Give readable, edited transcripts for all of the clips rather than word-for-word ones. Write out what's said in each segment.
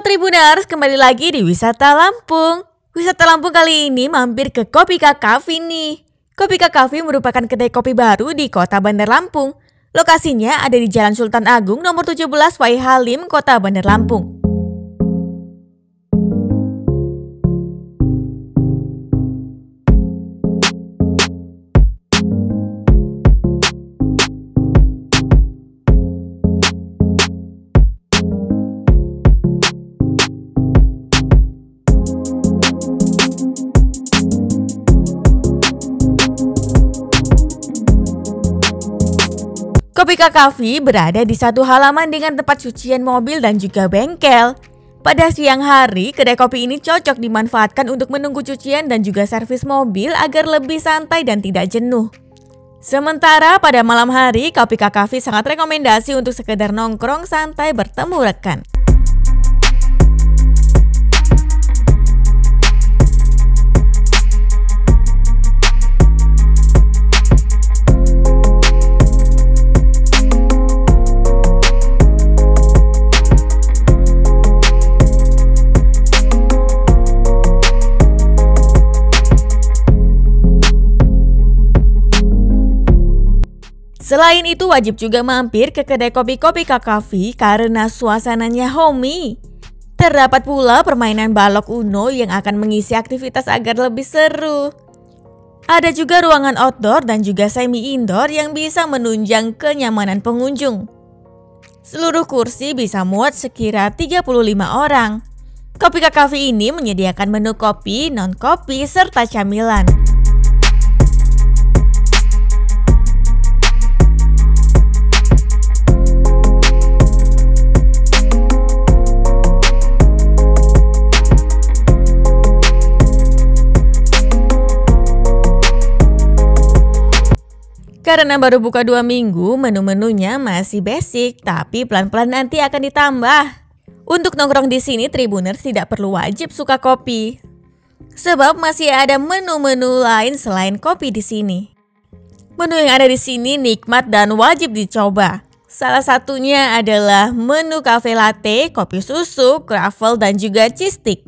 Tribuners, kembali lagi di Wisata Lampung. Wisata Lampung kali ini mampir ke Kopika Cafe nih. Kopika Cafe merupakan kedai kopi baru di Kota Bandar Lampung. Lokasinya ada di Jalan Sultan Agung nomor 17 Wai Halim, Kota Bandar Lampung. Kopika Cafe berada di satu halaman dengan tempat cucian mobil dan juga bengkel. Pada siang hari, kedai kopi ini cocok dimanfaatkan untuk menunggu cucian dan juga servis mobil agar lebih santai dan tidak jenuh. Sementara pada malam hari, Kopika Cafe sangat rekomendasi untuk sekedar nongkrong santai bertemu rekan. Selain itu wajib juga mampir ke kedai kopi Kopika Cafe karena suasananya homey. Terdapat pula permainan balok Uno yang akan mengisi aktivitas agar lebih seru. Ada juga ruangan outdoor dan juga semi indoor yang bisa menunjang kenyamanan pengunjung. Seluruh kursi bisa muat sekira 35 orang. Kopika Cafe ini menyediakan menu kopi, non-kopi, serta camilan. Karena baru buka 2 minggu, menu-menunya masih basic, tapi pelan-pelan nanti akan ditambah. Untuk nongkrong di sini, Tribuners tidak perlu wajib suka kopi. Sebab masih ada menu-menu lain selain kopi di sini. Menu yang ada di sini nikmat dan wajib dicoba. Salah satunya adalah menu cafe latte, kopi susu, croffle, dan juga cheese stick.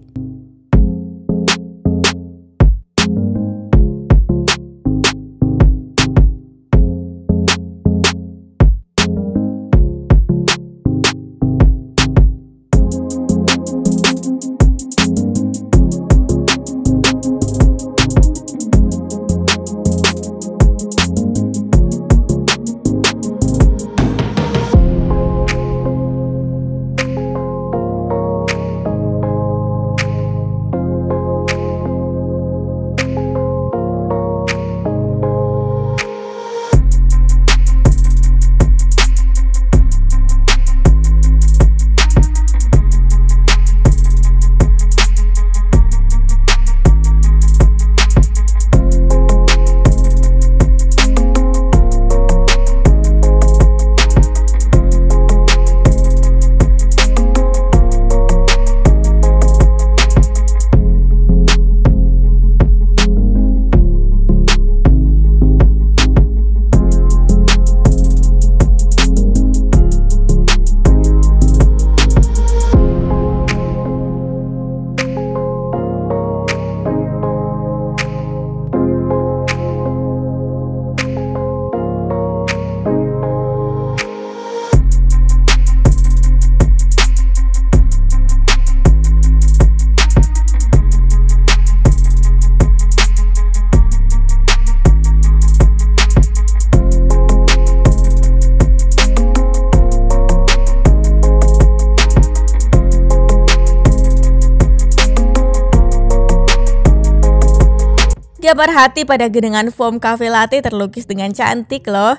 Gambar hati pada genangan foam cafe latte terlukis dengan cantik loh.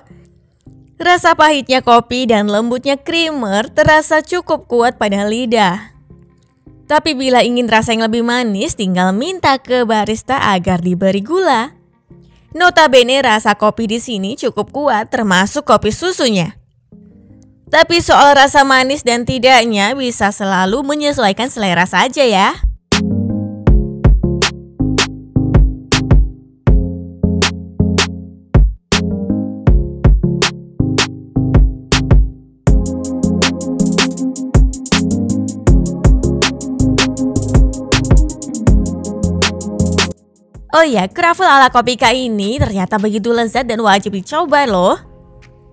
Rasa pahitnya kopi dan lembutnya creamer terasa cukup kuat pada lidah. Tapi bila ingin rasa yang lebih manis, tinggal minta ke barista agar diberi gula. Notabene rasa kopi di sini cukup kuat termasuk kopi susunya. Tapi soal rasa manis dan tidaknya bisa selalu menyesuaikan selera saja ya. Oh ya, kroffel ala Kopika ini ternyata begitu lezat dan wajib dicoba loh.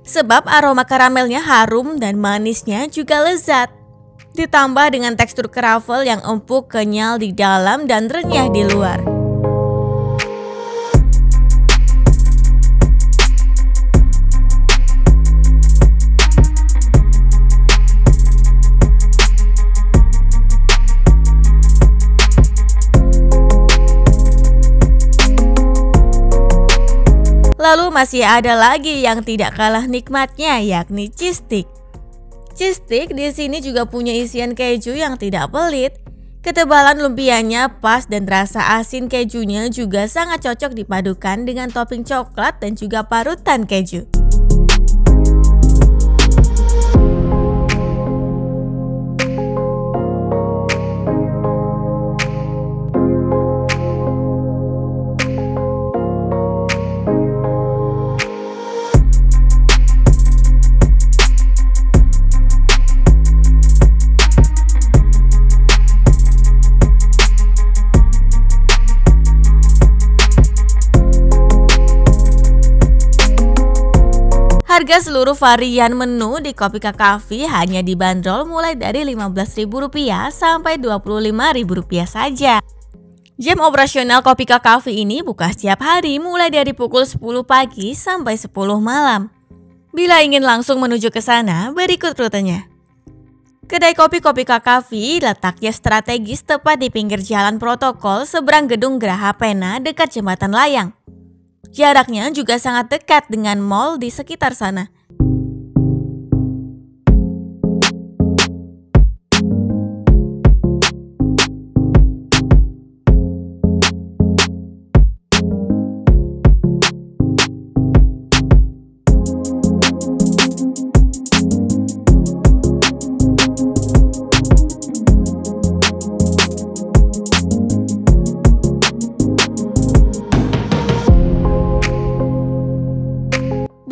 Sebab aroma karamelnya harum dan manisnya juga lezat. Ditambah dengan tekstur kroffel yang empuk, kenyal di dalam dan renyah di luar. Lalu masih ada lagi yang tidak kalah nikmatnya, yakni cheese stick. Cheese stick di sini juga punya isian keju yang tidak pelit. Ketebalan lumpianya pas dan rasa asin kejunya juga sangat cocok dipadukan dengan topping coklat dan juga parutan keju. Harga seluruh varian menu di Kopika Coffee hanya dibanderol mulai dari Rp15.000 sampai Rp25.000 saja. Jam operasional Kopika Coffee ini buka setiap hari mulai dari pukul 10 pagi sampai 10 malam. Bila ingin langsung menuju ke sana, berikut rutenya. Kedai kopi Kopika Coffee letaknya strategis tepat di pinggir jalan protokol seberang gedung Geraha Pena dekat Jembatan Layang. Jaraknya juga sangat dekat dengan mall di sekitar sana.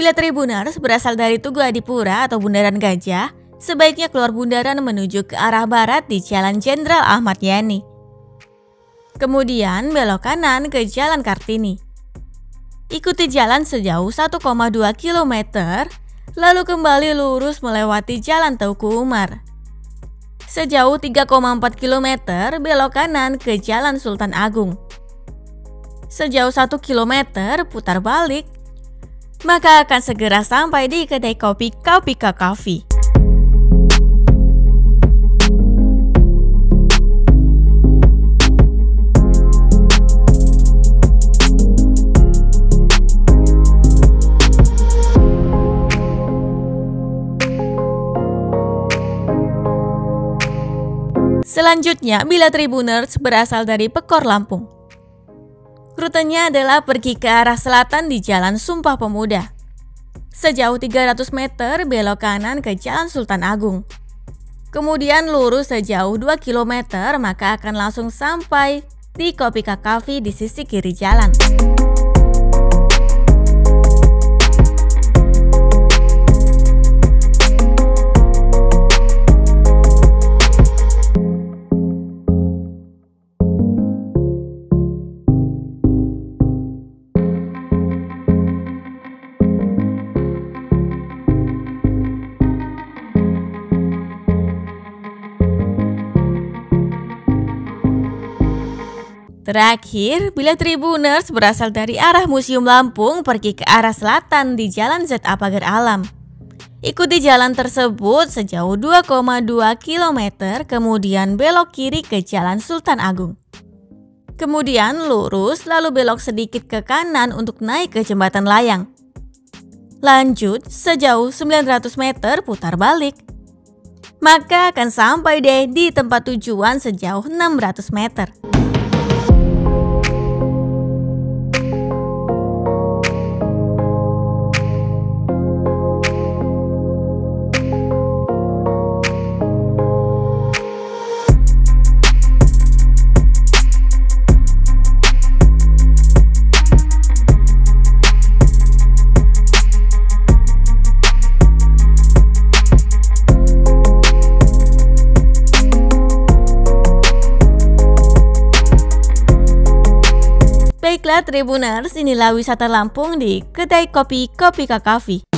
Bila Tribuners berasal dari Tugu Adipura atau Bundaran Gajah, sebaiknya keluar bundaran menuju ke arah barat di Jalan Jenderal Ahmad Yani. Kemudian belok kanan ke Jalan Kartini. Ikuti jalan sejauh 1,2 km, lalu kembali lurus melewati Jalan Teuku Umar. Sejauh 3,4 km, belok kanan ke Jalan Sultan Agung. Sejauh 1 km, putar balik. Maka akan segera sampai di kedai kopi Kopika Coffee. Selanjutnya, bila Tribuners berasal dari Pekor Lampung. Rutenya adalah pergi ke arah selatan di Jalan Sumpah Pemuda. Sejauh 300 meter belok kanan ke Jalan Sultan Agung. Kemudian lurus sejauh 2 km maka akan langsung sampai di Kopika Coffee di sisi kiri jalan. Terakhir, bila Tribuners berasal dari arah Museum Lampung pergi ke arah selatan di Jalan ZA Pagar Alam. Ikuti jalan tersebut sejauh 2,2 km, kemudian belok kiri ke Jalan Sultan Agung. Kemudian lurus lalu belok sedikit ke kanan untuk naik ke Jembatan Layang. Lanjut sejauh 900 meter putar balik. Maka akan sampai deh di tempat tujuan sejauh 600 meter. Baiklah Tribuners, inilah wisata Lampung di kedai kopi Kakafi.